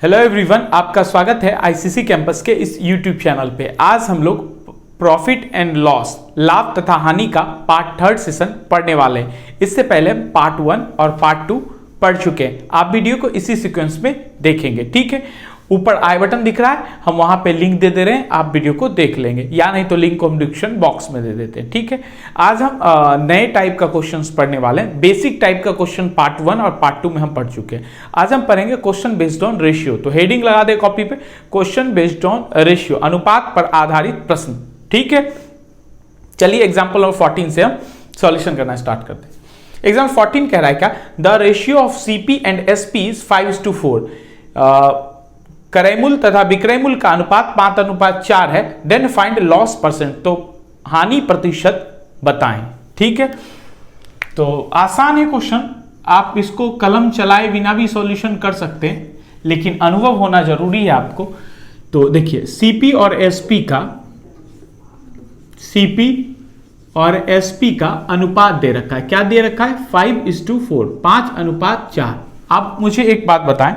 Hello everyone, आपका स्वागत है आईसीसी कैंपस के इस यूट्यूब चैनल पे। आज हम लोग प्रॉफिट एंड लॉस, लाभ तथा हानि का पार्ट 3 सेशन पढ़ने वाले हैं। इससे पहले पार्ट 1 और पार्ट 2 पढ़ चुके हैं। आप वीडियो को इसी सीक्वेंस में देखेंगे, ठीक है। ऊपर आई बटन दिख रहा है, हम वहां पे लिंक दे रहे हैं, आप वीडियो को देख लेंगे, या नहीं तो लिंक को हम डिस्क्रिप्शन बॉक्स में दे देते हैं, ठीक है। आज हम नए टाइप का क्वेश्चंस पढ़ने वाले हैं। बेसिक टाइप का क्वेश्चन पार्ट 1 और पार्ट 2 में हम पढ़ चुके हैं। आज हम पढ़ेंगे क्वेश्चन बेस्ड ऑन रेशियो। तो हेडिंग लगा दे कॉपी पे, क्वेश्चन बेस्ड ऑन रेशियो, अनुपात पर आधारित प्रश्न, ठीक है। चलिए एग्जाम्पल नंबर 14 से हम सॉल्यूशन करना स्टार्ट करते हैं। एग्जाम्पल 14 कह रहा है क्या, the ratio of CP and SP is 5:4। क्रय मूल्य तथा विक्रय मूल्य का अनुपात 5:4 है। देन फाइंड लॉस परसेंट, तो हानि प्रतिशत बताएं, ठीक है। तो आसान है क्वेश्चन, आप इसको कलम चलाए बिना भी सॉल्यूशन कर सकते हैं, लेकिन अनुभव होना जरूरी है आपको। तो देखिए सीपी और एसपी का अनुपात दे रखा है। क्या दे रखा है? 5:4, 5:4। आप मुझे एक बात बताएं,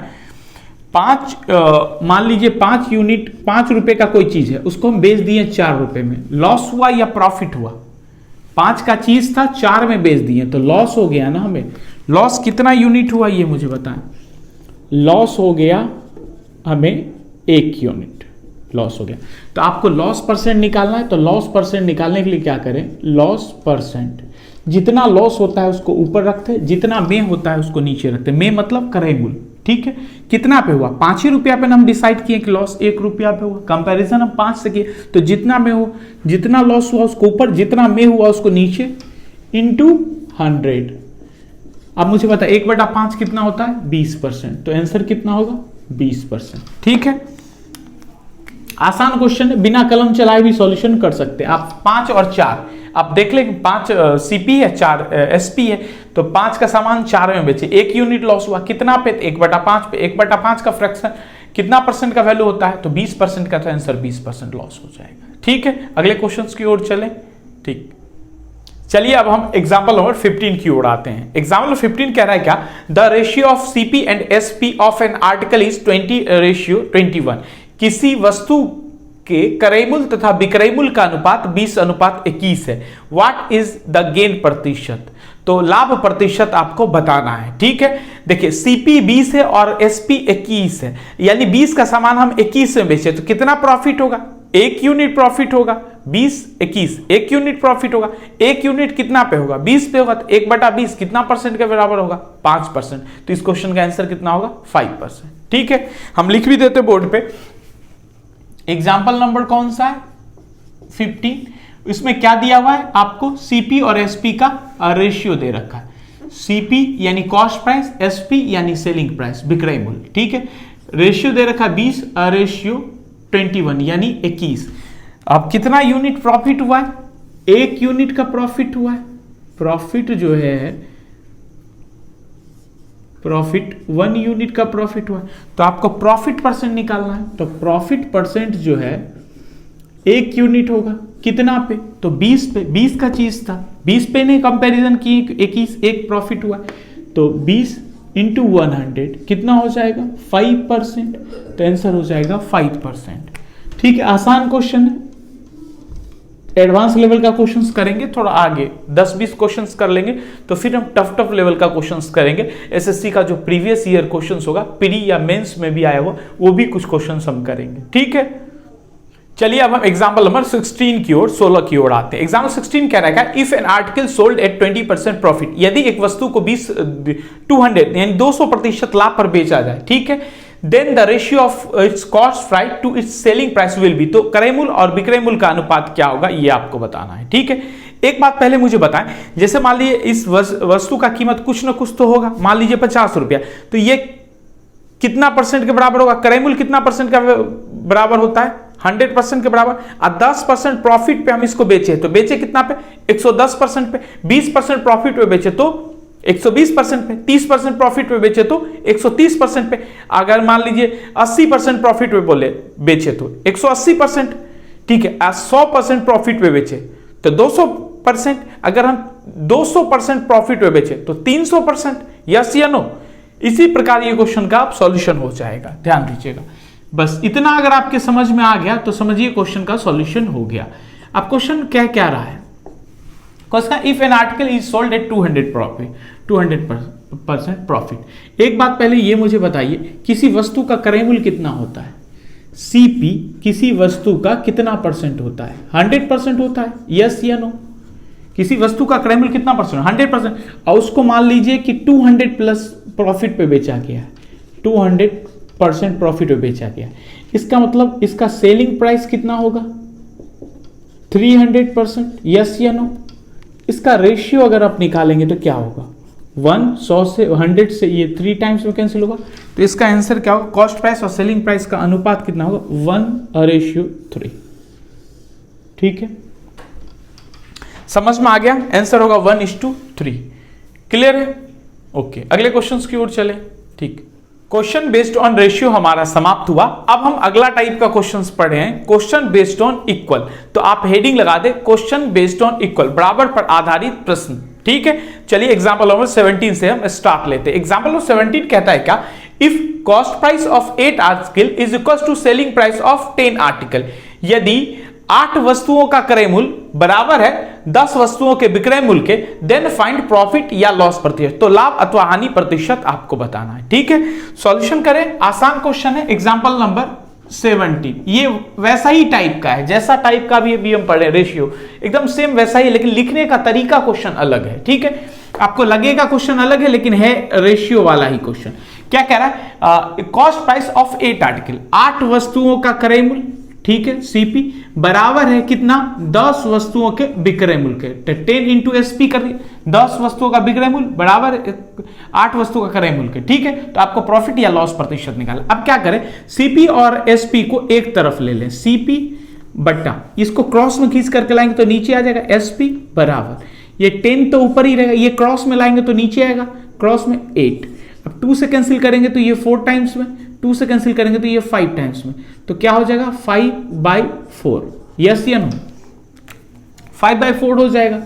मान लीजिए 5 यूनिट 5 रुपए का कोई चीज है, उसको हम बेच दिए 4 रुपए में, लॉस हुआ या प्रॉफिट हुआ? 5 का चीज था, 4 में बेच दिए तो लॉस हो गया ना। हमें लॉस कितना यूनिट हुआ ये मुझे बताएं। लॉस हो गया हमें 1 यूनिट लॉस हो गया। तो आपको लॉस परसेंट निकालना है, तो लॉस परसेंट निकालने के लिए क्या करें? लॉस परसेंट, जितना लॉस होता है उसको ऊपर रखते हैं, जितना में होता है उसको नीचे रखते हैं। में मतलब क्रय मूल्य, ठीक है। कितना पे हुआ? 5 ही रुपया पे हम डिसाइड किए कि लॉस 1 रुपया पे हुआ। कंपैरिजन हम 5 से किए, तो जितना में हो, जितना लॉस हुआ उसको ऊपर, जितना में हुआ उसको नीचे, इंटू 100। अब मुझे बता 1/5 कितना होता है? 20%। तो आंसर कितना होगा? 20%, ठीक है। आसान क्वेश्चन है, बिना कलम चलाए भी सॉल्यूशन कर सकते हैं आप। 5 और 4 आप देख लें, 5 सीपी है, 4 एसपी है, तो 5 का सामान 4 में बेचे, 1 यूनिट लॉस हुआ। कितना पे? 1/5 पे। 1/5 का फ्रैक्शन कितना परसेंट का वैल्यू होता है? तो 20% का, तो आंसर 20% लॉस हो जाएगा, ठीक है। अगले क्वेश्चन की ओर चलें, ठीक। चलिए अब हम एग्जाम्पल नंबर 15 की ओर आते हैं। एग्जाम्पल 15 कह रहा है क्या, the ratio of CP and SP of an article is 20:21। किसी वस्तु के क्रय मूल्य तथा विक्रय मूल्य का अनुपात 20:21 है। व्हाट इज द गेन प्रतिशत? तो लाभ प्रतिशत आपको बताना है, ठीक है। देखिए सीपी 20 है और एसपी 21 है, यानी 20 का सामान हम 21 में बेचे, तो कितना प्रॉफिट होगा? 1 यूनिट प्रॉफिट होगा। 20:21 1 यूनिट प्रॉफिट होगा। 1 यूनिट कितना पे होगा? 20 पे होगा, तो 1/20 कितना परसेंट के बराबर होगा? 5%। तो इस क्वेश्चन का आंसर कितना होगा? 5%, ठीक है। हम लिख भी देते बोर्ड पे। एग्जाम्पल नंबर कौन सा है? 15। इसमें क्या दिया हुआ है आपको? सीपी और एसपी का रेशियो दे रखा है। सीपी यानी कॉस्ट प्राइस, एसपी यानी सेलिंग प्राइस, विक्रय मूल्य, ठीक है। रेशियो दे रखा है 20, रेशियो 21 यानी 21। अब कितना यूनिट प्रॉफिट हुआ है? 1 यूनिट का प्रॉफिट हुआ है। प्रॉफिट जो है, प्रॉफिट 1 यूनिट का प्रॉफिट हुआ, तो आपको प्रॉफिट परसेंट निकालना है। तो प्रॉफिट परसेंट जो है 1 यूनिट होगा, कितना पे? तो 20 पे। 20 का चीज था, 20 पे ने कंपैरिजन किए, 21 1 प्रॉफिट हुआ, तो 20 इंटू 100 कितना हो जाएगा? 5%। तो आंसर हो जाएगा 5%, ठीक है। आसान क्वेश्चन है। एडवांस लेवल का क्वेश्चंस करेंगे थोड़ा आगे, 10-20 क्वेश्चंस कर लेंगे, तो फिर हम टफ लेवल का क्वेश्चंस करेंगे। एसएससी का जो प्रीवियस ईयर क्वेश्चंस होगा, प्री या मेंस में भी आया हुआ, वो भी कुछ क्वेश्चंस हम करेंगे, ठीक है। चलिए अब हम एग्जांपल नंबर 16 की ओर आते हैं। एग्जाम्पल 16 कह रहा है, if an article sold at 20% profit, यदि एक वस्तु को 200 यानी 200% लाभ पर बेचा जाए, ठीक है, then the ratio of its cost price to its selling price will be. तो क्रय मूल्य और विक्रय मूल्य का अनुपात क्या होगा, ये आपको बताना है, ठीक है। एक बात पहले मुझे बताएं, जैसे मान लीजिए इस वस्तु का कीमत कुछ ना कुछ तो होगा, मान लीजिए 50 रुपया, तो ये कितना परसेंट के बराबर होगा? क्रय मूल्य कितना परसेंट का बराबर होता है? 100% के बराबर। और 10% प्रॉफिट पे हम इसको बेचे, तो बेचे कितना पे? 110% पे। 20% प्रॉफिट पे बेचे तो 120% पे। 30% प्रॉफिट पे बेचे तो 130% पे। अगर मान लीजिए 80% प्रॉफिट पे बोले बेचे तो 180%, ठीक है। 100% प्रॉफिट पे बेचे तो 200%। अगर हम 200% प्रॉफिट पे बेचे तो 300%। यस या नो? इसी प्रकार ये क्वेश्चन का आप सॉल्यूशन हो जाएगा, ध्यान दीजिएगा। बस इतना अगर आपके समझ में आ गया तो समझिए क्वेश्चन का सॉल्यूशन हो गया। अब क्वेश्चन क्या रहा है, question if an article is sold at 200% profit. एक बात पहले ये मुझे बताइए, किसी वस्तु का क्रय मूल्य कितना होता है? सीपी किसी वस्तु का कितना परसेंट होता है? 100% होता है, यस या नो? किसी वस्तु का क्रय मूल्य कितना परसेंट? 100%। और उसको मान लीजिए कि 200 प्लस प्रॉफिट पे बेचा गया है, 200% प्रॉफिट पे बेचा गया है। इसका मतलब इसका सेलिंग प्राइस कितना होगा? 300%, यस या नो? इसका रेशियो अगर आप निकालेंगे तो क्या होगा? 100 से 100 से ये 3 टाइम्स में कैंसिल होगा, तो इसका आंसर क्या होगा? कॉस्ट प्राइस और सेलिंग प्राइस का अनुपात कितना होगा? 1:3। ठीक है, समझ में आ गया? आंसर होगा 1:3। क्लियर है? ओके, अगले क्वेश्चंस की ओर चले। ठीक, क्वेश्चन बेस्ड ऑन रेशियो हमारा समाप्त हुआ। अब हम अगला टाइप का क्वेश्चंस पढ़े हैं, क्वेश्चन बेस्ड ऑन इक्वल। तो आप हेडिंग लगा दे, क्वेश्चन बेस्ड ऑन इक्वल, बराबर पर आधारित प्रश्न। ठीक है, चलिए एग्जांपल नंबर 17 से हम स्टार्ट लेते हैं। एग्जांपल नंबर 17 कहता है क्या? If cost price of 8 article is equal to selling price of 10 article. यदि 8 वस्तुओं का क्रय मूल्य बराबर है 10 वस्तुओं के विक्रय मूल्य के, देन फाइंड प्रॉफिट या लॉस प्रतिशत। तो लाभ अथवा हानि प्रतिशत आपको बताना है। ठीक है, सॉल्यूशन करें। आसान क्वेश्चन है, एग्जांपल नंबर 17। ये वैसा ही टाइप का है जैसा टाइप का भी हम पढ़े, रेशियो एकदम सेम वैसा ही, लेकिन लिखने का तरीका क्वेश्चन अलग है। ठीक है, आपको लगेगा क्वेश्चन अलग है लेकिन है रेशियो वाला ही क्वेश्चन। क्या कह रहा है? कॉस्ट प्राइस ऑफ 8 आर्टिकल, 8 वस्तुओं का क्रय मूल्य, ठीक है, सीपी बराबर है कितना? 10 वस्तुओं के विक्रय मूल्य के। 10 इंटू एसपी कर दिए, 10 वस्तुओं का विक्रय मूल्य बराबर 8 वस्तुओं का क्रय मूल्य के। ठीक है, तो आपको प्रॉफिट या लॉस प्रतिशत निकाला। अब क्या करें? सीपी और एसपी को एक तरफ ले लें, सीपी बट्टा, इसको क्रॉस में खींच करके लाएंगे तो नीचे आ जाएगा एसपी बराबर, ये 10 तो ऊपर ही रहेगा, ये क्रॉस में लाएंगे तो नीचे आएगा, क्रॉस में 8। अब 2 से कैंसिल करेंगे तो ये 4 टाइम्स में, 2 से कैंसिल करेंगे तो ये 5 टाइम्स में, तो क्या हो जाएगा? 5/4, यस या नो? 5/4 हो जाएगा।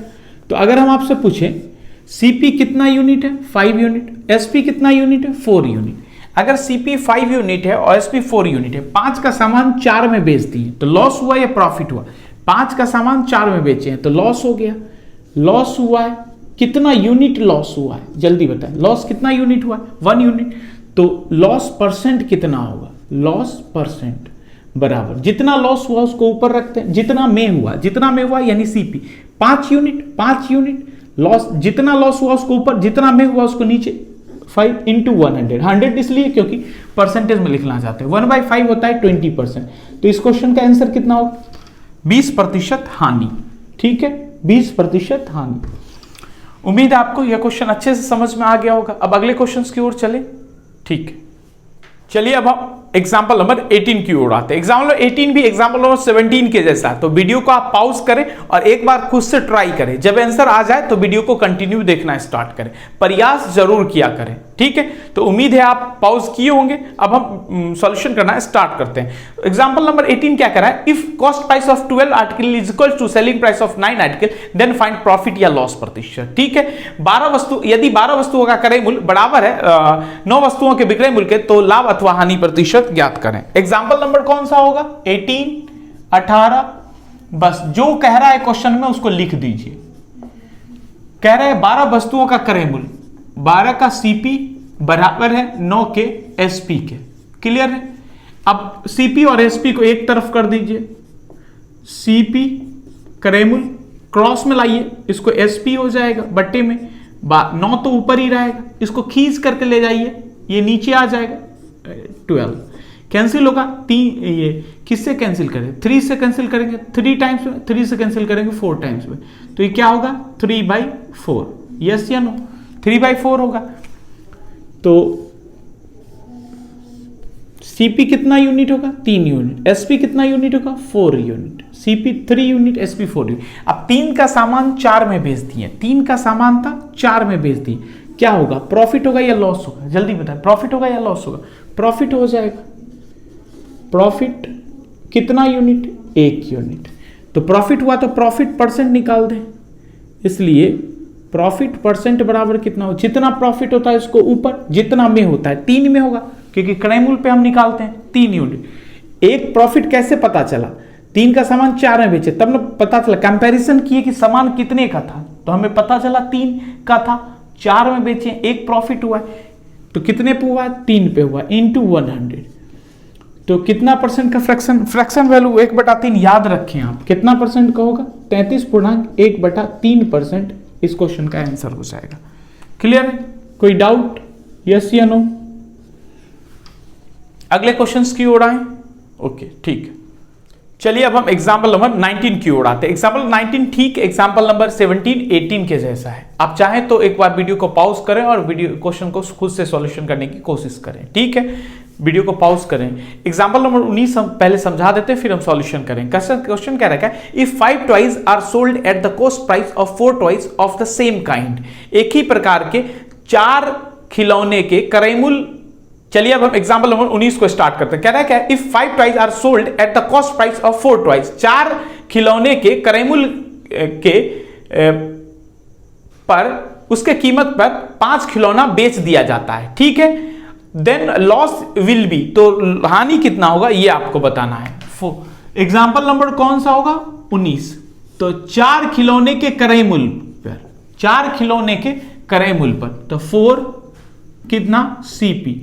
तो अगर हम आपसे पूछें सीपी कितना यूनिट है? 5 यूनिट। एसपी कितना यूनिट है? 4 यूनिट। अगर सीपी 5 यूनिट है और एसपी 4 यूनिट है, 5 का सामान 4 में बेच दिए तो लॉस हुआ या प्रॉफिट हुआ? 5 का सामान 4 में बेचे हैं तो लॉस हो गया, लॉस हुआ है। कितना यूनिट लॉस हुआ है? जल्दी बताएं, लॉस कितना यूनिट हुआ है? 1 यूनिट। तो लॉस परसेंट कितना होगा? लॉस परसेंट बराबर जितना लॉस हुआ उसको ऊपर रखते हैं, जितना में हुआ यानी सीपी 5 यूनिट लॉस, जितना लॉस हुआ उसको ऊपर, जितना में हुआ उसको नीचे। 5 इंटू 100 इसलिए क्योंकि परसेंटेज में लिखना चाहते हैं। 1/5 होता है 20%। तो इस क्वेश्चन का आंसर कितना होगा? 20% हानि। ठीक है, 20% हानि। उम्मीद है आपको यह क्वेश्चन अच्छे से समझ में आ गया होगा। अब अगले क्वेश्चन की ओर चले। ठीक है, चलिए अब हम एग्जाम्पल नंबर 18 की ओर आते हैं। एग्जाम्पल नंबर 18 भी एग्जाम्पल नंबर 17 के जैसा है, तो वीडियो को आप पॉज करें और एक बार खुद से ट्राई करें। जब आंसर आ जाए तो वीडियो को कंटिन्यू देखना स्टार्ट करें, प्रयास जरूर किया करें। ठीक है, तो उम्मीद है आप पॉज किए होंगे। अब हम सॉल्यूशन करना स्टार्ट करते हैं। एग्जाम्पल नंबर 18 क्या कर रहा है? If cost price of 12 article is equal to selling price of 9 article, then find profit या लॉस प्रतिशत। ठीक है, 12 वस्तु, यदि 12 वस्तुओं का क्रय मूल्य बराबर है 9 वस्तुओं के विक्रय मूल्य के, तो लाभ अथवा हानि प्रतिशत ज्ञात करें। एग्जाम्पल नंबर कौन सा होगा? 18, 18। बस जो कह रहा है क्वेश्चन में उसको लिख दीजिए। कह रहा है 12 वस्तुओं का क्रय मूल्य, 12 का सीपी बराबर है 9 के एसपी के। क्लियर है? अब सीपी और एसपी को एक तरफ कर दीजिए, सीपी क्रय मूल्य क्रॉस में लाइए, इसको एसपी हो जाएगा बट्टे में, 9 तो ऊपर ही रहेगा, इसको खींच करके ले जाइए, ये नीचे आ जाएगा 12। कैंसिल होगा 3, ये किससे कैंसिल करें? 3 से कैंसिल करेंगे 3 टाइम्स में, 3 से कैंसिल करेंगे 4 टाइम्स में, तो ये क्या होगा? 3/4, यस या नो? 3/4 होगा। तो सीपी कितना यूनिट होगा? 3 यूनिट। एसपी कितना यूनिट होगा? 4 unit. CP 3 unit, SP 4 unit. अब 3 का सामान 4 में बेच दिए, 3 का सामान था 4 में बेच दिए, क्या होगा? प्रॉफिट होगा या लॉस होगा? जल्दी बताएं, प्रॉफिट होगा या लॉस होगा? प्रॉफिट हो जाएगा। प्रॉफिट कितना यूनिट? 1 यूनिट। तो प्रॉफिट हुआ तो प्रॉफिट परसेंट निकाल दें, इसलिए प्रॉफिट परसेंट बराबर कितना हो, जितना प्रॉफिट होता है उसको ऊपर, जितना में होता है 3 में होगा, क्योंकि क्रय मूल्य पे हम निकालते हैं 3 यूनिट। एक प्रॉफिट कैसे पता चला, 3 का सामान 4 में बेचे, तब ना पता चला, कंपैरिजन किए कि सामान कितने का था, तो हमें पता चला 3 का था, 4 में बेचे, एक प्रॉफिट हुआ है, तो कितने पे हुआ, 3 पे हुआ, इंटू 100। तो कितना परसेंट का फ्रैक्शन वैल्यू 1/3 याद रखें आप, कितना परसेंट का होगा, 33.1/3% इस क्वेश्चन का आंसर हो जाएगा। क्लियर है, कोई डाउट, यस या नो? अगले क्वेश्चंस की ओर आए। ओके ठीक है, चलिए अब हम एग्जाम्पल नंबर 19 की ओर आते हैं। एग्जाम्पल 19 ठीक एग्जाम्पल नंबर 17, 18 के जैसा है। आप चाहें तो एक बार वीडियो को पॉज करें और वीडियो क्वेश्चन को खुद से सॉल्यूशन करने की कोशिश करें, ठीक है, वीडियो को पॉज करें। एग्जाम्पल नंबर 19 हम पहले समझा देते हैं, फिर हम सॉल्यूशन करें। क्वेश्चन क्या रखा है, if 5 toys are sold at the cost price of 4 toys of the same kind, एक ही प्रकार के 4 खिलौने के क्रय मूल्य। चलिए अब हम एग्जांपल नंबर 19 को स्टार्ट करते हैं। कह रहा है क्या, if 5 toys are sold at the cost price of 4 toys, 4 खिलौने के क्रय मूल्य के पर उसके कीमत पर 5 खिलौना बेच दिया जाता है, ठीक है। देन लॉस विल बी, तो हानि कितना होगा ये आपको बताना है। एग्जांपल नंबर कौन सा होगा, 19। तो 4 खिलौने के क्रय मूल्य पर, 4 खिलौने के क्रय मूल्य पर, तो 4 कितना सीपी,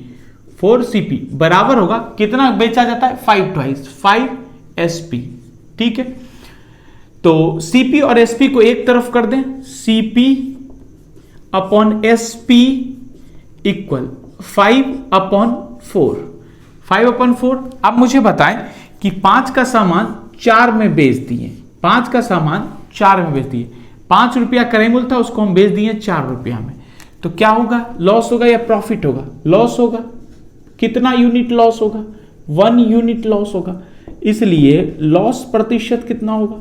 4 सीपी बराबर होगा कितना बेचा जाता है, 5 टॉयज, 5 एसपी, ठीक है। तो सीपी और एसपी को एक तरफ कर दें, सीपी अपॉन एसपी इक्वल 5/4, 5/4। अब मुझे बताएं कि 5 का सामान 4 में बेच दिए, 5 का सामान 4 में बेच दिए, 5 रुपया क्रय मूल्य था, उसको हम बेच दिए 4 रुपया में, तो क्या होगा, लॉस होगा या प्रॉफिट होगा, लॉस होगा। कितना यूनिट लॉस होगा, 1 यूनिट लॉस होगा, इसलिए लॉस प्रतिशत कितना होगा,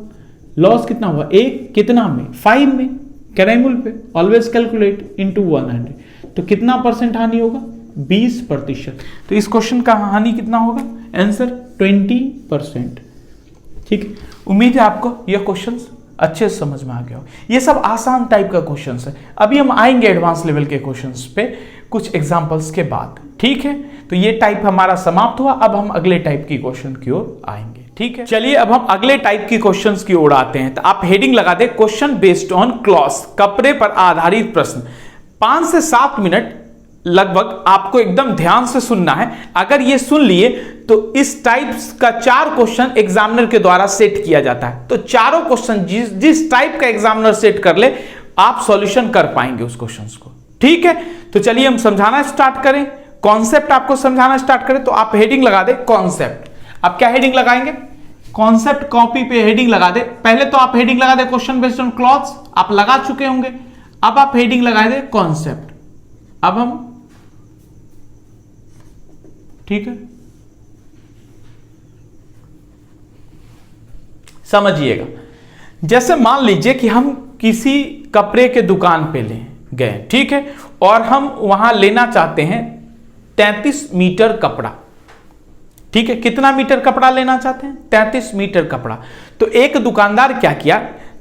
लॉस कितना होगा, एक कितना में, 5 में, क्रय मूल्य पे, ऑलवेज कैलकुलेट इनटू 100, तो कितना परसेंट हानि होगा, 20%। तो इस क्वेश्चन का हानि कितना होगा, आंसर 20%, ठीक है। उम्मीद है आपको यह क्वेश्चंस अच्छे से समझ में आ गया हो। ये सब आसान टाइप का क्वेश्चंस है। अभी हम आएंगे एडवांस लेवल के क्वेश्चंस पे कुछ एग्जांपल्स के बाद, ठीक है। तो ये टाइप हमारा समाप्त हुआ, अब हम अगले टाइप की क्वेश्चन की ओर आएंगे, ठीक है। चलिए अब हम अगले टाइप की क्वेश्चंस की ओर आते हैं। तो आप हेडिंग लगा दे, क्वेश्चन बेस्ड ऑन क्लॉज, कपड़े पर आधारित प्रश्न। 5 से 7 मिनट लगभग आपको एकदम ध्यान से सुनना है। अगर ये सुन लिए तो इस टाइप का 4 क्वेश्चन एग्जामिनर के द्वारा सेट किया जाता है। तो चारों क्वेश्चन जिस टाइप का एग्जामिनर सेट कर ले, आप सॉल्यूशन कर पाएंगे उस क्वेश्चन को, ठीक है। तो चलिए हम समझाना स्टार्ट करें, कॉन्सेप्ट आपको समझाना स्टार्ट करें। तो आप हेडिंग लगा दे कॉन्सेप्ट। आप क्या हेडिंग लगाएंगे, कॉन्सेप्ट, कॉपी पे हेडिंग लगा दे। पहले तो आप हेडिंग लगा दे क्वेश्चन बेस्ड ऑन क्लॉज, आप लगा चुके होंगे। अब आप हेडिंग लगा दे कॉन्सेप्ट। अब हम, ठीक है, समझिएगा। जैसे मान लीजिए कि हम किसी कपड़े के दुकान पे ले गए, ठीक है, और हम वहां लेना चाहते हैं 33 मीटर कपड़ा, ठीक है। कितना मीटर कपड़ा लेना चाहते हैं, 33 मीटर कपड़ा। तो एक दुकानदार क्या किया,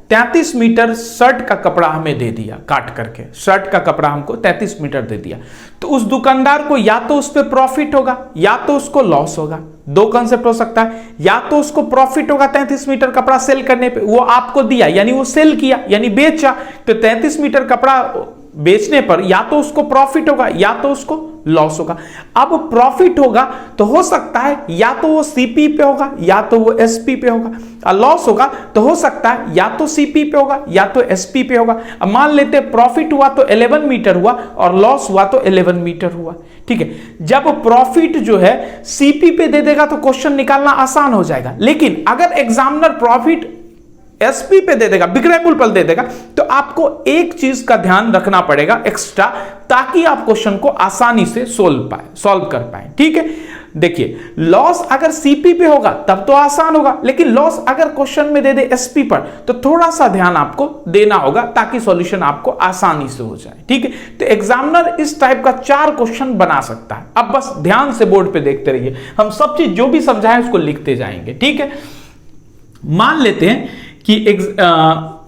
33 मीटर शर्ट का कपड़ा हमें दे दिया, काट करके शर्ट का कपड़ा हमको 33 मीटर दे दिया। तो उस दुकानदार को या तो उस पर प्रॉफिट होगा या तो उसको लॉस होगा। दो कंसेप्ट हो सकता है, या तो उसको प्रॉफिट होगा 33 मीटर कपड़ा सेल करने पे, वो आपको दिया यानी वो सेल किया यानी बेचा। तो 33 मीटर कपड़ा बेचने पर या तो उसको प्रॉफिट होगा या तो उसको लॉस होगा। अब प्रॉफिट होगा तो हो सकता है या तो वो सीपी पे होगा या तो वो एसपी पे होगा, और लॉस होगा तो हो सकता है या तो सीपी पे होगा या तो एसपी पे होगा। अब मान लेते हैं प्रॉफिट हुआ तो 11 मीटर हुआ और लॉस हुआ तो 11 मीटर हुआ, ठीक है। जब प्रॉफिट जो है सीपी पे दे देगा तो क्वेश्चन निकालना आसान हो जाएगा। लेकिन अगर एग्जामिनर प्रॉफिट एसपी पे दे देगा, विक्रय मूल्य पर दे देगा, तो आपको एक चीज का ध्यान रखना पड़ेगा एक्स्ट्रा, ताकि आप क्वेश्चन को आसानी से सॉल्व कर पाए, ठीक है। देखिए, लॉस अगर सीपी पे होगा तब तो आसान होगा, लेकिन लॉस अगर क्वेश्चन में दे दे एसपी पर तो थोड़ा सा ध्यान आपको देना होगा ताकि सॉल्यूशन आपको आसानी से हो जाए, ठीक है। तो एग्जामिनर इस टाइप का 4 क्वेश्चन बना सकता है। अब बस ध्यान से बोर्ड पे देखते रहिए, हम सब चीज जो भी समझाएं उसको लिखते जाएंगे, ठीक है। मान लेते हैं कि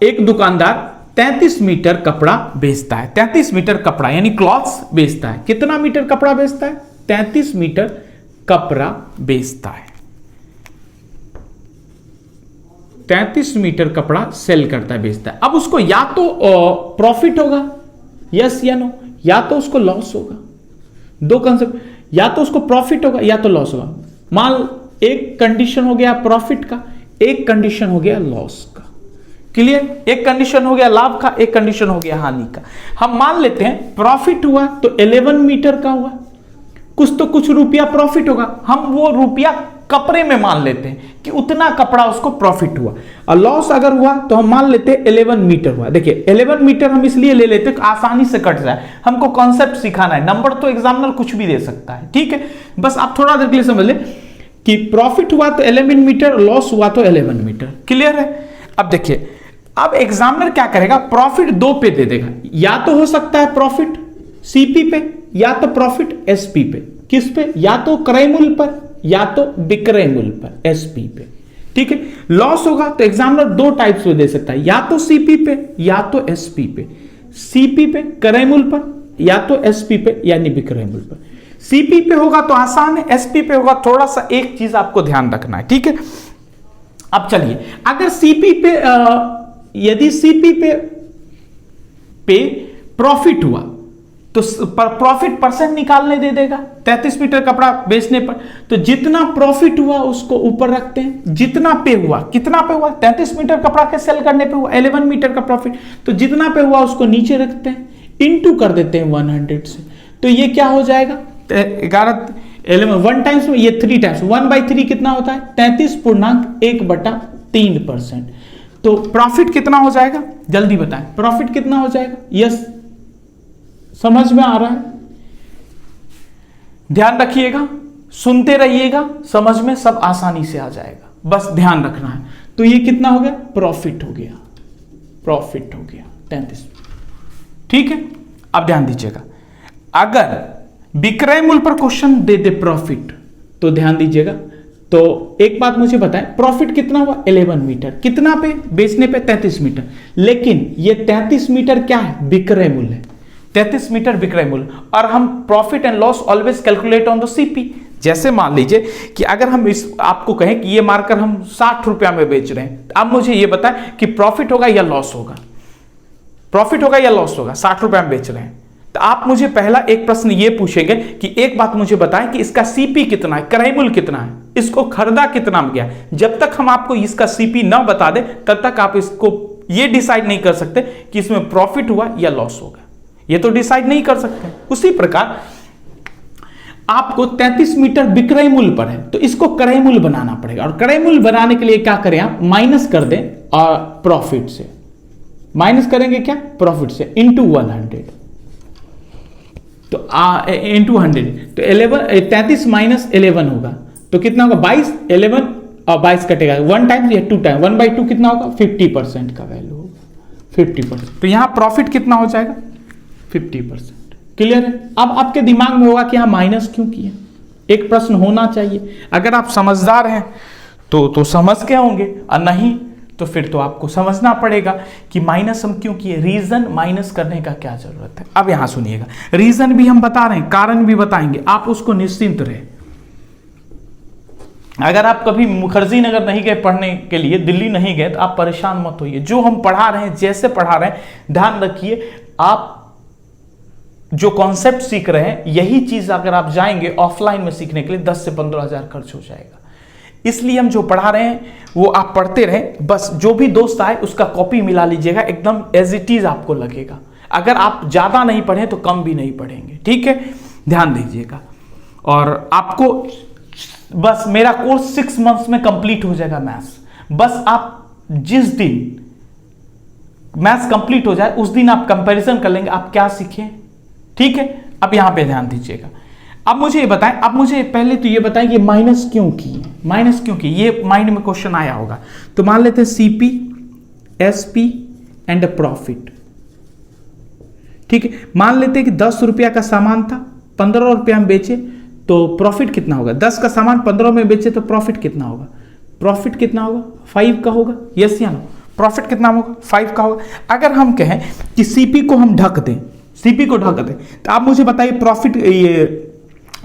एक दुकानदार 33 मीटर कपड़ा बेचता है। 33 मीटर कपड़ा यानी क्लॉथ्स बेचता है। कितना मीटर कपड़ा बेचता है? 33 मीटर कपड़ा बेचता है। 33 मीटर कपड़ा सेल करता है, बेचता है। अब उसको या तो प्रॉफिट होगा, यस या नो, या तो उसको लॉस होगा। दो कंसेप्ट, या तो उसको प्रॉफिट होगा या तो लॉस होगा। मान एक कंडीशन हो गया प्रॉफिट का, एक कंडीशन हो गया लॉस का। क्लियर? एक कंडीशन हो गया लाभ का, एक कंडीशन हो गया हानि का। हम मान लेते हैं प्रॉफिट हुआ तो 11 मीटर का हुआ, कुछ तो कुछ रुपया प्रॉफिट होगा। हम वो रुपया कपड़े में मान लेते हैं कि उतना कपड़ा उसको प्रॉफिट हुआ। और लॉस अगर हुआ तो हम मान लेते हैं 11 मीटर हुआ। देखिए 11 मीटर हम इसलिए ले लेते हैं आसानी से कट जाए। हमको कॉन्सेप्ट सिखाना है, नंबर तो एग्जामिनर कुछ भी दे सकता है, ठीक है। बस आप थोड़ा देर के लिए समझ ले कि प्रॉफिट हुआ तो 11 मीटर, लॉस हुआ तो 11 मीटर। क्लियर है? अब देखिए, अब एग्जामिनर क्या करेगा, प्रॉफिट 2 पे दे देगा। या तो हो सकता है प्रॉफिट सीपी पे, या तो प्रॉफिट एसपी पे। किस पे? या तो क्रय मूल्य पर या तो विक्रय मूल्य पर, एसपी पे। ठीक है। लॉस होगा तो एग्जामिनर 2 टाइप्स में दे सकता है, या तो सीपी पे या तो एसपी पे। सीपी पे क्रय मूल्य पर, या तो एसपी पे यानी विक्रय मूल्य पर। सीपी पे होगा तो आसान है, एसपी पे होगा थोड़ा सा एक चीज आपको ध्यान रखना है, ठीक है। अब चलिए, अगर सीपी पे यदि सीपी पे प्रॉफिट हुआ तो प्रॉफिट परसेंट निकालने दे देगा 33 मीटर कपड़ा बेचने पर। तो जितना प्रॉफिट हुआ उसको ऊपर रखते हैं, जितना पे हुआ, कितना पे हुआ 33 मीटर कपड़ा के सेल करने पे हुआ 11 मीटर का प्रॉफिट, तो जितना पे हुआ उसको नीचे रखते हैं, इनटू कर देते हैं 100 से। तो ये क्या हो जाएगा 11 11 1 टाइम्स में, ये 3 टाइम्स, 1/3 कितना होता है 33.1/3%। तो प्रॉफिट कितना हो जाएगा जल्दी बताएं, प्रॉफिट कितना हो जाएगा? यस, समझ में आ रहा है? ध्यान रखिएगा, सुनते रहिएगा, समझ में सब आसानी से आ जाएगा, बस ध्यान रखना है। तो ये कितना हो गया? प्रॉफिट हो गया, प्रॉफिट हो गया 33। ठीक है। अब ध्यान दीजिएगा, अगर विक्रय मूल्य पर क्वेश्चन दे दे प्रॉफिट, तो ध्यान दीजिएगा। तो एक बात मुझे बताएं, प्रॉफिट कितना हुआ 11 मीटर, कितना पे? बेचने पे 33 मीटर। लेकिन ये 33 मीटर क्या है? विक्रय मूल्य है। 33 मीटर विक्रय मूल्य, और हम profit and loss always calculate on the CP. जैसे मान लीजिए कि अगर हम इस आपको कहें कि ये मार्कर हम 60 रुपया में बेच रहे हैं, अब मुझे ये बताएं कि प्रॉफिट होगा या लॉस होगा, प्रॉफिट होगा या लॉस होगा। 60 रुपया में बेच रहे हैं तो आप मुझे पहला एक प्रश्न ये पूछेंगे कि एक बात मुझे बताएं कि इसका सीपी कितना है, क्रय मूल्य कितना है, इसको खरीदा कितना में गया। जब तक हम आपको इसका सीपी ना बता दें तब तक आप इसको ये डिसाइड नहीं कर सकते कि इसमें प्रॉफिट हुआ या लॉस होगा, ये तो डिसाइड नहीं कर सकते। उसी प्रकार आपको 33 मीटर विक्रय मूल्य पर है तो इसको क्रय मूल्य बनाना पड़ेगा, और क्रय मूल्य बनाने के लिए क्या करें आप, माइनस कर दें और प्रॉफिट से, माइनस करेंगे क्या? प्रॉफिट से, इंटू 100, तो इंटू 100, तो 33 माइनस 11 होगा तो कितना होगा 22, 11 और 22 कटेगा 1 टाइम या 2 टाइम, 1/2 कितना होगा 50% का वैल्यू होगा 50%। तो यहां प्रॉफिट कितना हो जाएगा 50%। क्लियर है? अब आपके दिमाग में होगा कि यहां माइनस क्यों किया, एक प्रश्न होना चाहिए। अगर आप समझदार हैं तो समझ के होंगे, और नहीं तो फिर तो आपको समझना पड़ेगा कि माइनस हम क्यों किए, रीजन माइनस करने का क्या जरूरत है। अब यहां सुनिएगा, रीजन भी हम बता रहे हैं, कारण भी बताएंगे, आप उसको निश्चिंत रहे। अगर आप कभी मुखर्जी नगर नहीं गए पढ़ने के लिए, दिल्ली नहीं गए, तो आप परेशान मत होइए। जो हम पढ़ा रहे हैं, जैसे पढ़ा रहे हैं, ध्यान रखिए, आप जो कॉन्सेप्ट सीख रहे हैं यही चीज अगर आप जाएंगे ऑफलाइन में सीखने के लिए 10 से 15 हजार खर्च हो जाएगा। इसलिए हम जो पढ़ा रहे हैं वो आप पढ़ते रहें, बस जो भी दोस्त आए उसका कॉपी मिला लीजिएगा, एकदम एज इट इज आपको लगेगा। अगर आप ज्यादा नहीं पढ़ें तो कम भी नहीं पढ़ेंगे, ठीक है, ध्यान दीजिएगा। और आपको बस मेरा कोर्स 6 मंथ्स में कंप्लीट हो जाएगा मैथ्स। बस आप जिस दिन मैथ्स कंप्लीट हो जाए उस दिन आप कंपैरिजन कर लेंगे आप क्या सीखें, ठीक है। अब यहां पे ध्यान दीजिएगा। अब मुझे ये बताएं, अब मुझे पहले तो ये बताएं कि माइनस क्यों की, माइनस क्यों की, ये माइंड में क्वेश्चन आया होगा। तो मान लेते हैं सीपी, एसपी एंड प्रॉफिट, ठीक है। मान लेते हैं कि 10 रुपया का सामान था, 15 रुपया में बेचे तो प्रॉफिट कितना होगा? 10 का सामान 15 में बेचे तो प्रॉफिट कितना होगा? प्रॉफिट कितना होगा? 5 का होगा, यस या नो? प्रॉफिट कितना होगा 5 का होगा। अगर हम कहें कि सीपी को हम ढक दें, सीपी को ढक दें, तो आप मुझे बताइए प्रॉफिट ये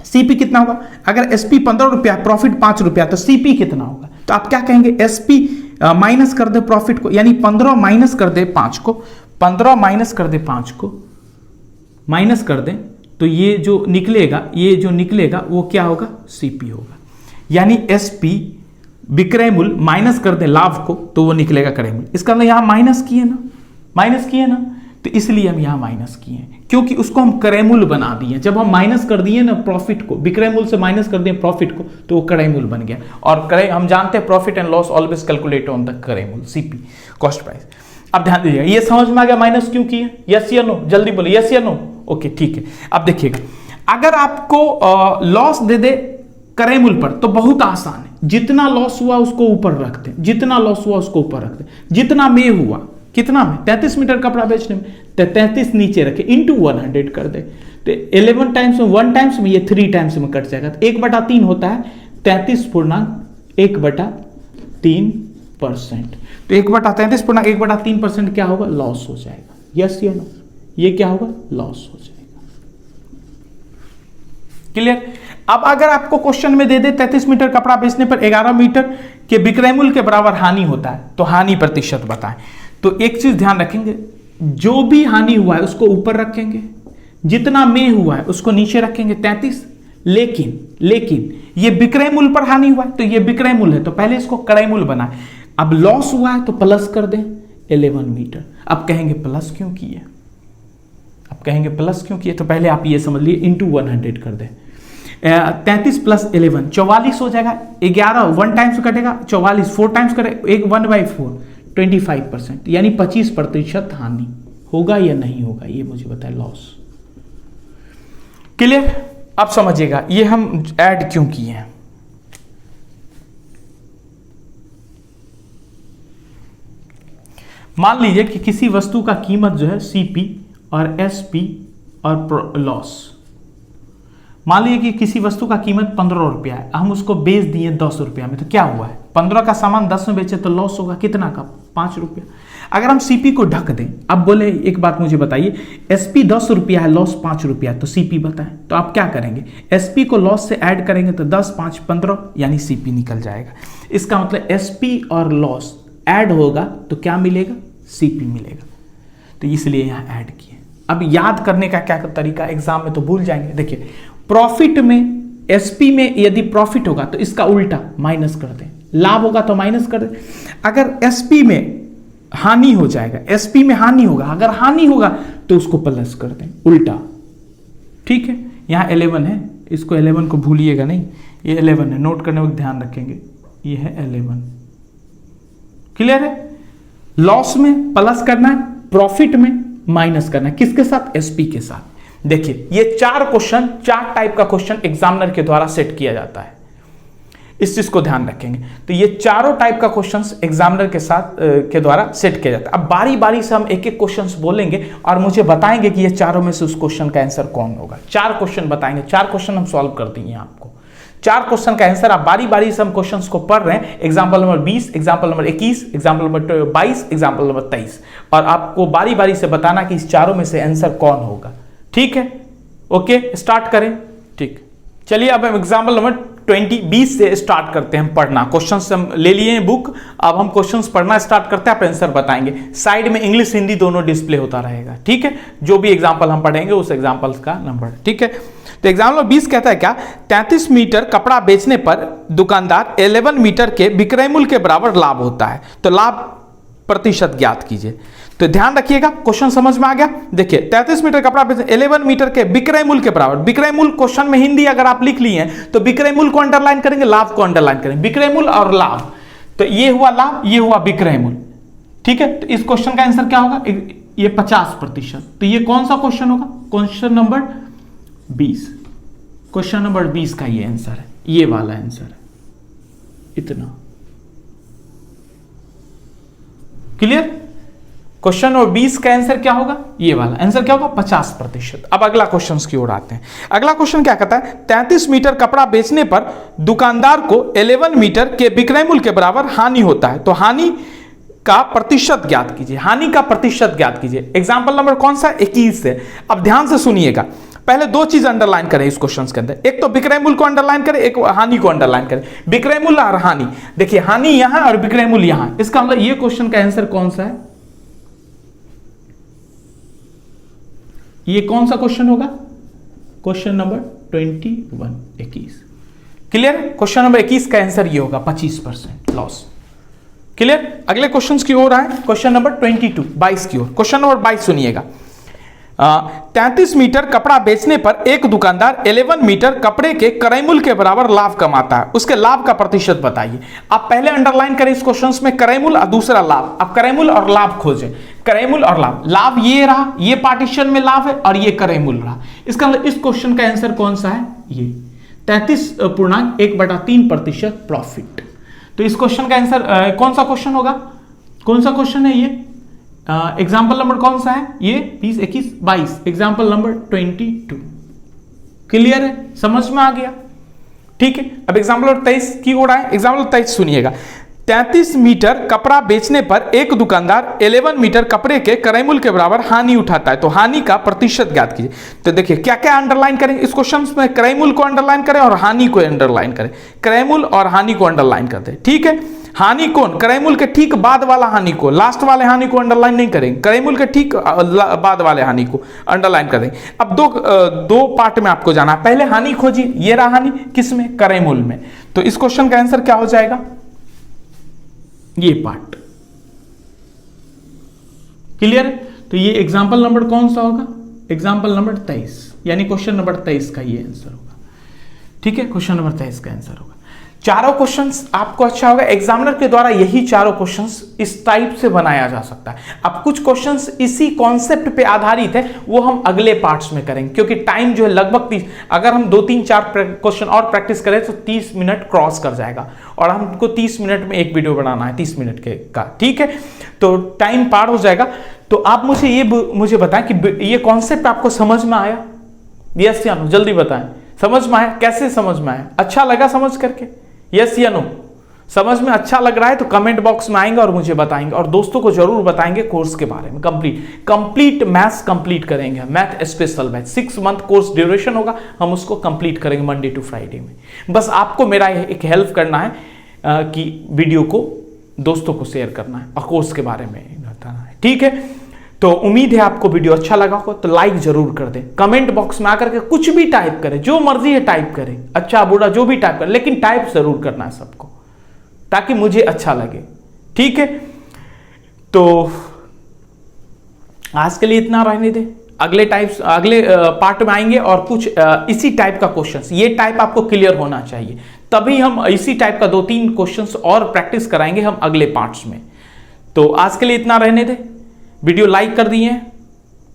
सीपी कितना होगा। अगर एसपी 15 रुपया प्रॉफिट 5 रुपया तो सीपी कितना होगा। तो आप क्या कहेंगे, एसपी माइनस कर दे प्रॉफिट को, यानी 15 माइनस कर दे 5 को, 15 माइनस कर दे 5 को, माइनस कर दें तो ये जो निकलेगा वो क्या होगा, सीपी होगा। यानी एसपी विक्रय मूल्य माइनस कर दे लाभ को तो वो निकलेगा क्रय मूल्य। इसका मतलब यहां माइनस किए ना, तो इसलिए हम यहां माइनस किए हैं, क्योंकि उसको हम क्रय मूल्य बना दिए। जब हम माइनस कर दिए ना प्रॉफिट को, विक्रय मूल्य से माइनस कर दिए प्रॉफिट को, तो वो क्रय मूल्य बन गया। और क्रय हम जानते हैं profit and loss always calculate on the क्रय मूल्य, सीपी, कॉस्ट प्राइस। अब ध्यान दीजिएगा, ये समझ में आ गया माइनस क्यों किए, यस या नो, जल्दी बोले यस या नो। ओके ठीक है। अब देखिएगा, अगर आपको लॉस दे दे क्रय मूल्य पर तो बहुत आसान है, जितना लॉस हुआ उसको ऊपर रखते हैं, जितना लॉस हुआ उसको ऊपर रखते हैं, जितना में हुआ, कितना में 33 मीटर कपड़ा बेचने में, तो 33 नीचे रखे इंटू 100 कर दे, तो 11 टाइम्स में 1 टाइम्स में ये 3 टाइम्स में कट जाएगा, तो 1/3 होता है 33.1/3%। तो 1/33.1/3% क्या होगा, लॉस हो जाएगा। यस या नो, ये क्या होगा, लॉस हो जाएगा। क्लियर। अब अगर आपको क्वेश्चन में दे दे 33 मीटर कपड़ा बेचने पर 11 मीटर के विक्रय मूल्य के बराबर हानि होता है, तो हानि प्रतिशत बताएं। तो एक चीज ध्यान रखेंगे, जो भी हानि हुआ है उसको ऊपर रखेंगे, जितना में हुआ है उसको नीचे रखेंगे 33। लेकिन ये विक्रय मूल्य पर हानि हुआ है तो ये विक्रय मूल्य है, तो पहले इसको क्रय मूल्य बनाए। अब लॉस हुआ है तो प्लस कर दें 11 मीटर। अब कहेंगे प्लस क्यों किए, तो पहले आप ये समझ लिए इंटू 100 कर दें। 33 प्लस 11 44 हो जाएगा। 11 1 टाइम्स कटेगा, 44 4 टाइम्स करे, 1/4 25%, यानी 25% हानि होगा या नहीं होगा, ये मुझे बताए, लॉस। क्लियर। अब समझिएगा ये हम ऐड क्यों किए हैं। मान लीजिए कि किसी वस्तु का कीमत जो है सीपी और एसपी और लॉस, मान लीजिए कि किसी वस्तु का कीमत 15 रुपया है, हम उसको बेच दिए 10 रुपया में, तो क्या हुआ है, 15 का सामान 10 में बेचे तो लॉस होगा कितना का, 5 रुपया। अगर हम सीपी को ढक दें, अब बोले एक बात मुझे बताइए, एसपी 10 रुपया है, लॉस 5 रुपया, तो सीपी बताएं, तो आप क्या करेंगे, एसपी को लॉस से ऐड करेंगे तो 10 5 15, यानी सीपी निकल जाएगा। इसका मतलब एसपी और लॉस ऐड होगा तो क्या मिलेगा, सीपी मिलेगा। तो इसलिए यहां ऐड किए। अब याद करने का क्या तरीका, एग्जाम में तो भूल जाएंगे। देखिए प्रॉफिट में, एसपी में यदि प्रॉफिट होगा तो इसका उल्टा माइनस कर दें, लाभ होगा तो माइनस कर दें। अगर एसपी में हानि हो जाएगा, एसपी में हानि होगा, अगर हानि होगा तो उसको प्लस कर दें, उल्टा। ठीक है। यहां 11 है, इसको 11 को भूलिएगा नहीं, ये 11 है, नोट करने वक्त ध्यान रखेंगे, ये है 11। क्लियर है। लॉस में प्लस करना है, प्रॉफिट में माइनस करना है, किसके साथ, एसपी के साथ। देखिए ये 4 क्वेश्चन, 4 टाइप का क्वेश्चन एग्जामिनर के द्वारा सेट किया जाता है, इस चीज को ध्यान रखेंगे। तो ये चारों टाइप का क्वेश्चंस एग्जामिनर के साथ के द्वारा सेट किया जाता है। अब बारी बारी से हम एक एक क्वेश्चंस बोलेंगे और मुझे बताएंगे कि ये चारों में से उस क्वेश्चन का आंसर कौन होगा। 4 क्वेश्चन बताएंगे, 4 क्वेश्चन हम सॉल्व कर देंगे आपको। 4 क्वेश्चन का आंसर आप बारी बारी से हम क्वेश्चंस को पढ़ रहे हैं, example number 20, example number 21, example number 22, example number 23, और आपको बारी बारी से बताना कि इस चारों में से आंसर कौन होगा। ठीक है, ओके स्टार्ट करें। ठीक, चलिए अब हम एग्जाम्पल नंबर 20 से स्टार्ट करते हैं पढ़ना। क्वेश्चंस हम ले लिए हैं बुक, अब हम क्वेश्चंस पढ़ना स्टार्ट करते हैं, आप आंसर बताएंगे। साइड में इंग्लिश हिंदी दोनों डिस्प्ले होता रहेगा। ठीक है, जो भी एग्जाम्पल हम पढ़ेंगे उस एग्जाम्पल का नंबर। ठीक है, तो एग्जाम्पल 20 कहता है क्या, 33 मीटर कपड़ा बेचने पर दुकानदार 11 मीटर के विक्रय मूल्य के बराबर लाभ होता है, तो लाभ प्रतिशत ज्ञात कीजिए। तो ध्यान रखिएगा, क्वेश्चन समझ में आ गया। देखिए 33 मीटर कपड़ा बेचने 11 मीटर के विक्रय मूल्य के बराबर, विक्रय मूल्य क्वेश्चन में हिंदी अगर आप लिख लिए हैं तो विक्रय मूल्य को अंडरलाइन करेंगे, लाभ को अंडरलाइन करेंगे, विक्रय मूल्य और लाभ। तो ये हुआ लाभ, ये हुआ विक्रय मूल्य। ठीक है, तो इस क्वेश्चन का आंसर क्या होगा, ये 50%। तो ये कौन सा क्वेश्चन होगा, क्वेश्चन नंबर 20। क्वेश्चन नंबर 20 का ये आंसर है, ये वाला आंसर है, इतना क्लियर। क्वेश्चन नंबर 20 का आंसर क्या होगा, ये वाला आंसर क्या होगा, 50%। अब अगला क्वेश्चन की ओर आते हैं। अगला क्वेश्चन क्या कहता है, 33 मीटर कपड़ा बेचने पर दुकानदार को 11 मीटर के विक्रय मूल्य के बराबर हानि होता है, तो हानि का प्रतिशत ज्ञात कीजिए, हानि का प्रतिशत ज्ञात कीजिए। एग्जाम्पल नंबर कौन सा, 21 है। अब ध्यान से सुनिएगा, पहले दो चीज अंडरलाइन करें इस क्वेश्चन के अंदर, एक तो विक्रय मूल्य को अंडरलाइन करें, एक हानि को अंडरलाइन करें। विक्रय मूल्य और हानि, देखिए हानि यहां और विक्रय मूल्य यहां, इसका मतलब ये क्वेश्चन का आंसर कौन सा है, ये कौन सा क्वेश्चन होगा, question number 21, 21। Clear? Question number 21 का आंसर ये होगा 25% लॉस। क्लियर? अगले क्वेश्चन की ओर आए, क्वेश्चन नंबर 22 की ओर। क्वेश्चन नंबर 22 सुनिएगा। 33 मीटर कपड़ा बेचने पर एक दुकानदार 11 मीटर कपड़े के क्रय मूल्य के बराबर लाभ कमाता है, उसके लाभ का प्रतिशत बताइए। आप पहले अंडरलाइन करें इस क्वेश्चन में क्रय मूल्य और दूसरा लाभ। आप क्रय मूल्य और लाभ खोजें, क्रय मूल्य और लाभ। लाभ ये रहा, ये पार्टीशन में लाभ है और ये क्रय मूल्य रहा। इसका मतलब इस क्वेश्चन का आंसर कौन सा है, ये 33.1/3% प्रॉफिट। तो इस क्वेश्चन का आंसर कौन सा क्वेश्चन होगा, कौन सा क्वेश्चन है ये, एग्जाम्पल नंबर कौन सा है, ये 20, 21, 22, एग्जाम्पल नंबर 22। क्लियर है, समझ में आ गया? ठीक है। अब एग्जाम्पल नंबर 23 की ओर आए। एग्जाम्पल 23 सुनिएगा। 33 मीटर कपड़ा बेचने पर एक दुकानदार 11 मीटर कपड़े के क्रय मूल्य के बराबर हानि उठाता है, तो हानि का प्रतिशत ज्ञात कीजिए। तो देखिए क्या क्या अंडरलाइन करें इस क्वेश्चन में, क्रय मूल्य को अंडरलाइन करें और हानि को अंडरलाइन करें, क्रय मूल्य और हानि को अंडरलाइन करते हैं। ठीक है। हानि कौन, क्रय मूल्य के ठीक बाद वाला हानि को, लास्ट वाले हानि को अंडरलाइन नहीं करेंगे, क्रय मूल्य के ठीक बाद वाले हानि को अंडरलाइन कर देंगे। अब दो पार्ट में आपको जाना है। पहले हानि खोजिए, ये रहा हानि, किसमें, क्रय मूल्य में। तो इस क्वेश्चन का आंसर क्या हो जाएगा, ये पार्ट। क्लियर? तो ये एग्जाम्पल नंबर कौन सा होगा, एग्जाम्पल नंबर 23, यानी क्वेश्चन नंबर 23 का ये आंसर होगा। ठीक है, क्वेश्चन नंबर 23 का आंसर होगा। चारों क्वेश्चंस आपको अच्छा होगा, एग्जामिनर के द्वारा यही चारों क्वेश्चंस इस टाइप से बनाया जा सकता है। अब कुछ क्वेश्चंस इसी कॉन्सेप्ट पे आधारित है, वो हम अगले पार्ट्स में करेंगे, क्योंकि टाइम जो है लगभग 30, अगर हम 2-3-4 क्वेश्चन और प्रैक्टिस करें तो 30 मिनट क्रॉस कर जाएगा, और हमको 30 मिनट में एक वीडियो बनाना है 30 मिनट के का। ठीक है, तो टाइम पार हो जाएगा। तो आप मुझे बताएं कि ये कॉन्सेप्ट आपको समझ में आया, यस या नो, जल्दी बताएं। समझ में आया? कैसे समझ में आया, अच्छा लगा समझ करके, यस या नो? समझ में अच्छा लग रहा है तो कमेंट बॉक्स में आएंगे और मुझे बताएंगे, और दोस्तों को जरूर बताएंगे कोर्स के बारे में। कंप्लीट मैथ्स कंप्लीट करेंगे, math special batch 6 month course duration होगा, हम उसको कंप्लीट करेंगे मंडे टू फ्राइडे में। बस आपको मेरा एक हेल्प करना है कि वीडियो को दोस्तों को शेयर करना है और कोर्स के बारे में बताना है। ठीक है, तो उम्मीद है आपको वीडियो अच्छा लगा हो, तो लाइक जरूर कर दें। कमेंट बॉक्स में आकर के कुछ भी टाइप करें, जो मर्जी है टाइप करें, अच्छा बुरा जो भी टाइप करें, लेकिन टाइप जरूर करना है सबको, ताकि मुझे अच्छा लगे। ठीक है, तो आज के लिए इतना रहने दें, अगले पार्ट में आएंगे और कुछ इसी टाइप का क्वेश्चंस, ये टाइप आपको क्लियर होना चाहिए, तभी हम इसी टाइप का 2-3 क्वेश्चंस और प्रैक्टिस कराएंगे हम अगले पार्ट्स में। तो आज के लिए इतना रहने दें। वीडियो लाइक कर दिए हैं,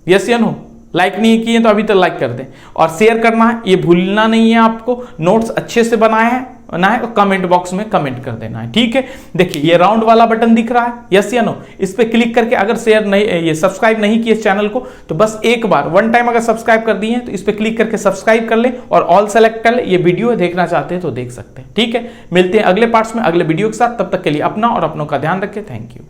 यस या नो? लाइक नहीं किए तो अभी तक लाइक कर दें, और शेयर करना है, ये भूलना नहीं है आपको। नोट्स अच्छे से बनाए हैं और कमेंट बॉक्स में कमेंट कर देना है। ठीक है, देखिए ये राउंड वाला बटन दिख रहा है, यस या नो? इस पे क्लिक करके अगर शेयर नहीं, ये सब्सक्राइब नहीं किए चैनल को, तो बस एक बार वन टाइम अगर सब्सक्राइब कर दिए हैं तो इस पे क्लिक करके सब्सक्राइब कर ले और ऑल सेलेक्ट कर ले। ये वीडियो देखना चाहते हैं तो देख सकते हैं। ठीक है, मिलते हैं अगले पार्ट्स में अगले वीडियो के साथ, तब तक के लिए अपना और अपनों का ध्यान रखें। Thank you.